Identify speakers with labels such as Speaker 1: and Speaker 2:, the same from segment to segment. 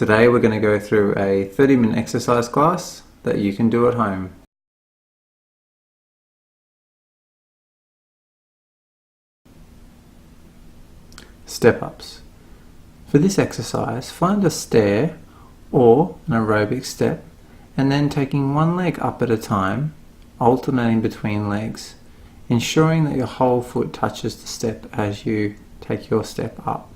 Speaker 1: Today we're going to go through a 30-minute exercise class that you can do at home. Step-ups. For this exercise, find a stair or an aerobic step and then taking one leg up at a time, alternating between legs, ensuring that your whole foot touches the step as you take your step up.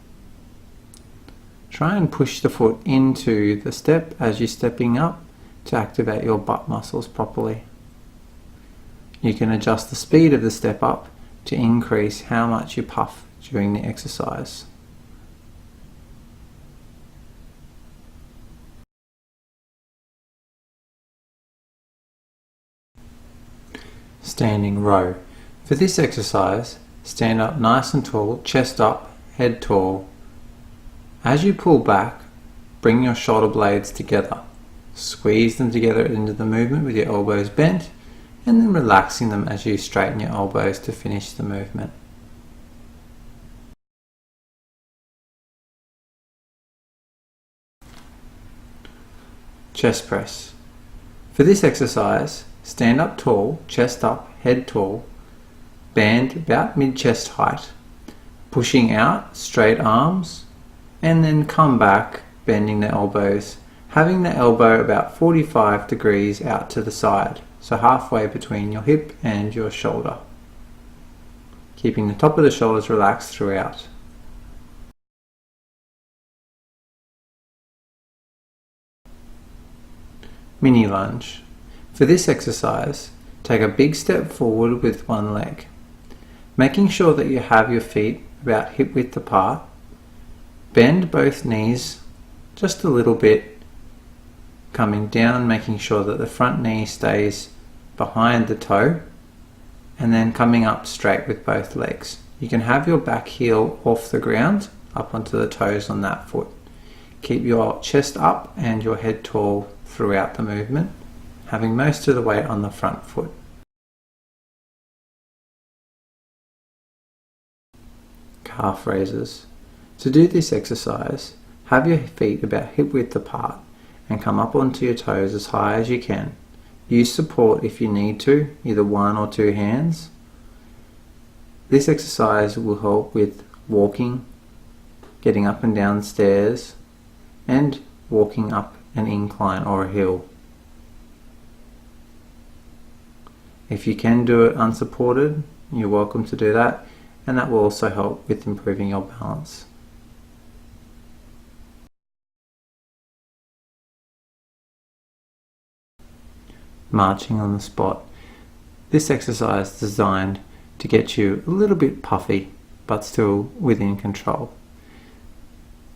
Speaker 1: Try and push the foot into the step as you're stepping up to activate your butt muscles properly. You can adjust the speed of the step up to increase how much you puff during the exercise. Standing row. For this exercise, stand up nice and tall, chest up, head tall. As you pull back, bring your shoulder blades together. Squeeze them together into the movement with your elbows bent, and then relaxing them as you straighten your elbows to finish the movement. Chest press. For this exercise, stand up tall, chest up, head tall, band about mid-chest height, pushing out straight arms, and then come back, bending the elbows, having the elbow about 45 degrees out to the side, so halfway between your hip and your shoulder. Keeping the top of the shoulders relaxed throughout. Mini lunge. For this exercise, take a big step forward with one leg, making sure that you have your feet about hip width apart. Bend both knees just a little bit, coming down, making sure that the front knee stays behind the toe, and then coming up straight with both legs. You can have your back heel off the ground, up onto the toes on that foot. Keep your chest up and your head tall throughout the movement, having most of the weight on the front foot. Calf raises. To do this exercise, have your feet about hip width apart and come up onto your toes as high as you can. Use support if you need to, either one or two hands. This exercise will help with walking, getting up and down stairs, and walking up an incline or a hill. If you can do it unsupported, you're welcome to do that, and that will also help with improving your balance. Marching on the spot. This exercise is designed to get you a little bit puffy, but still within control.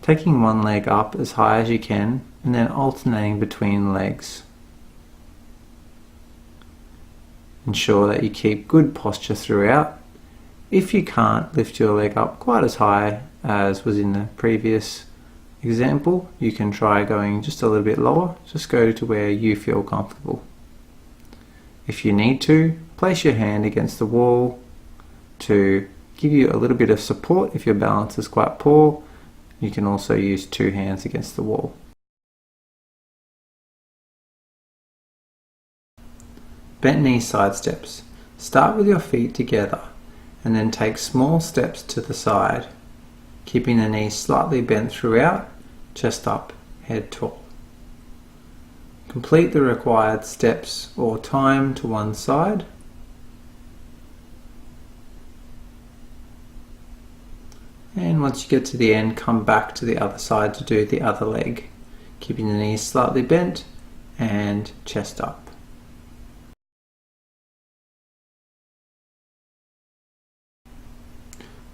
Speaker 1: Taking one leg up as high as you can, and then alternating between legs. Ensure that you keep good posture throughout. If you can't lift your leg up quite as high as was in the previous example, you can try going just a little bit lower. Just go to where you feel comfortable. If you need to, place your hand against the wall to give you a little bit of support. If your balance is quite poor, you can also use two hands against the wall. Bent knee side steps. Start with your feet together and then take small steps to the side, keeping the knees slightly bent throughout, chest up, head tall. Complete the required steps or time to one side. And once you get to the end, come back to the other side to do the other leg, keeping the knees slightly bent and chest up.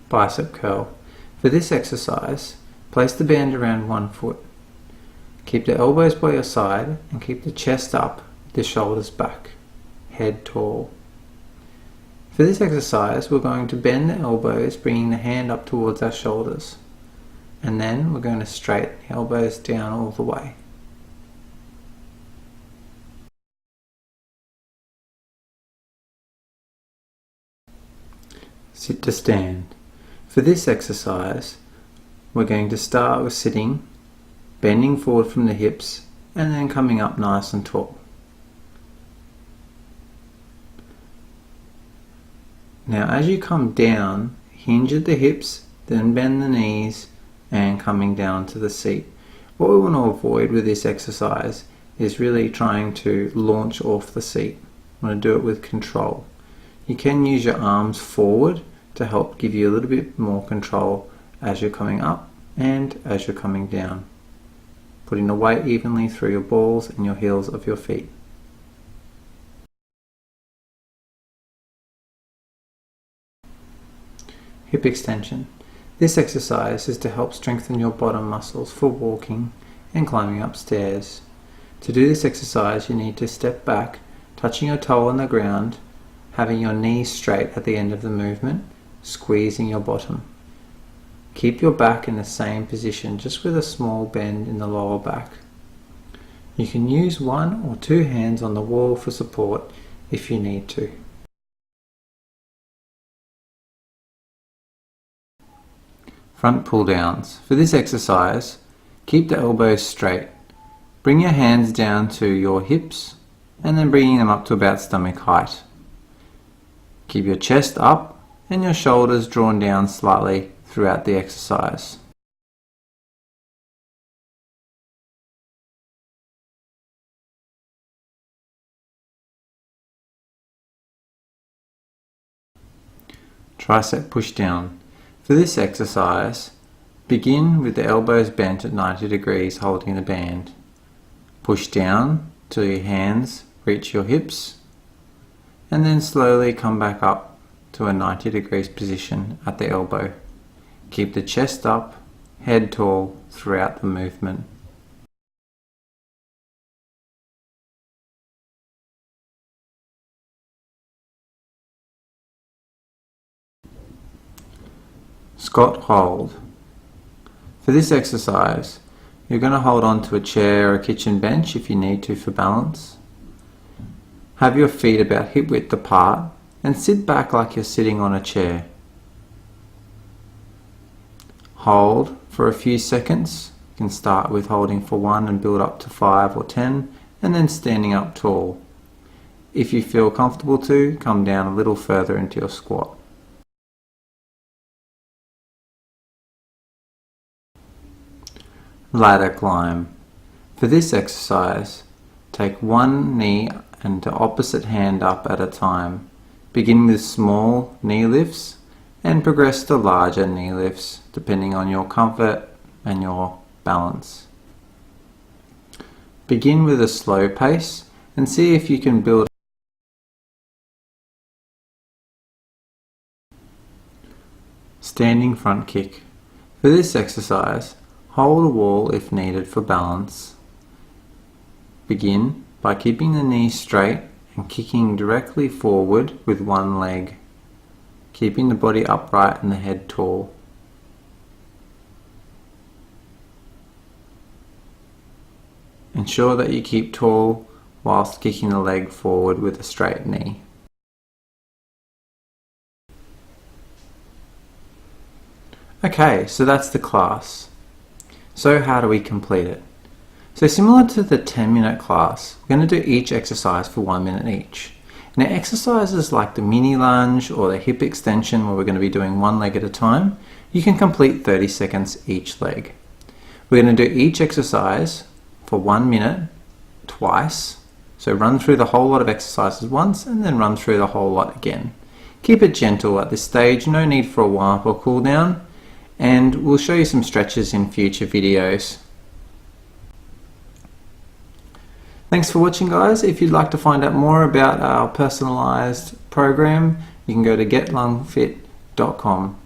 Speaker 1: Bicep curl. For this exercise, place the band around one foot. Keep the elbows by your side and keep the chest up, the shoulders back, head tall. For this exercise, we're going to bend the elbows, bringing the hand up towards our shoulders. And then we're going to straighten the elbows down all the way. Sit to stand. For this exercise, we're going to start with sitting bending forward from the hips and then coming up nice and tall. Now as you come down, hinge at the hips, then bend the knees and coming down to the seat. What we want to avoid with this exercise is really trying to launch off the seat. We want to do it with control. You can use your arms forward to help give you a little bit more control as you're coming up and as you're coming down, putting the weight evenly through your balls and your heels of your feet. Hip extension. This exercise is to help strengthen your bottom muscles for walking and climbing upstairs. To do this exercise, you need to step back, touching your toe on the ground, having your knees straight at the end of the movement, squeezing your bottom. Keep your back in the same position, just with a small bend in the lower back. You can use one or two hands on the wall for support if you need to. Front pull downs. For this exercise, keep the elbows straight. Bring your hands down to your hips and then bringing them up to about stomach height. Keep your chest up and your shoulders drawn down slightly throughout the exercise. Tricep push down. For this exercise, begin with the elbows bent at 90 degrees holding the band. Push down till your hands reach your hips and then slowly come back up to a 90 degrees position at the elbow. Keep the chest up, head tall throughout the movement. Squat hold. For this exercise, you're going to hold on to a chair or a kitchen bench if you need to for balance. Have your feet about hip width apart and sit back like you're sitting on a chair. Hold for a few seconds. You can start with holding for 1 and build up to 5 or 10 and then standing up tall. If you feel comfortable to, come down a little further into your squat. Ladder climb. For this exercise, take one knee and the opposite hand up at a time. Begin with small knee lifts and progress to larger knee lifts depending on your comfort and your balance. Begin with a slow pace and see if you can build. Standing front kick. For this exercise, hold a wall if needed for balance. Begin by keeping the knees straight and kicking directly forward with one leg, keeping the body upright and the head tall. Ensure that you keep tall whilst kicking the leg forward with a straight knee. Okay, so that's the class. So how do we complete it? So similar to the 10-minute class, we're going to do each exercise for 1 minute each. Now exercises like the mini lunge or the hip extension, where we're going to be doing one leg at a time, you can complete 30 seconds each leg. We're going to do each exercise for 1 minute twice. So run through the whole lot of exercises once and then run through the whole lot again. Keep it gentle at this stage, no need for a warm-up or cool down, and we'll show you some stretches in future videos. Thanks for watching, guys. If you'd like to find out more about our personalized program, you can go to getlungfit.com.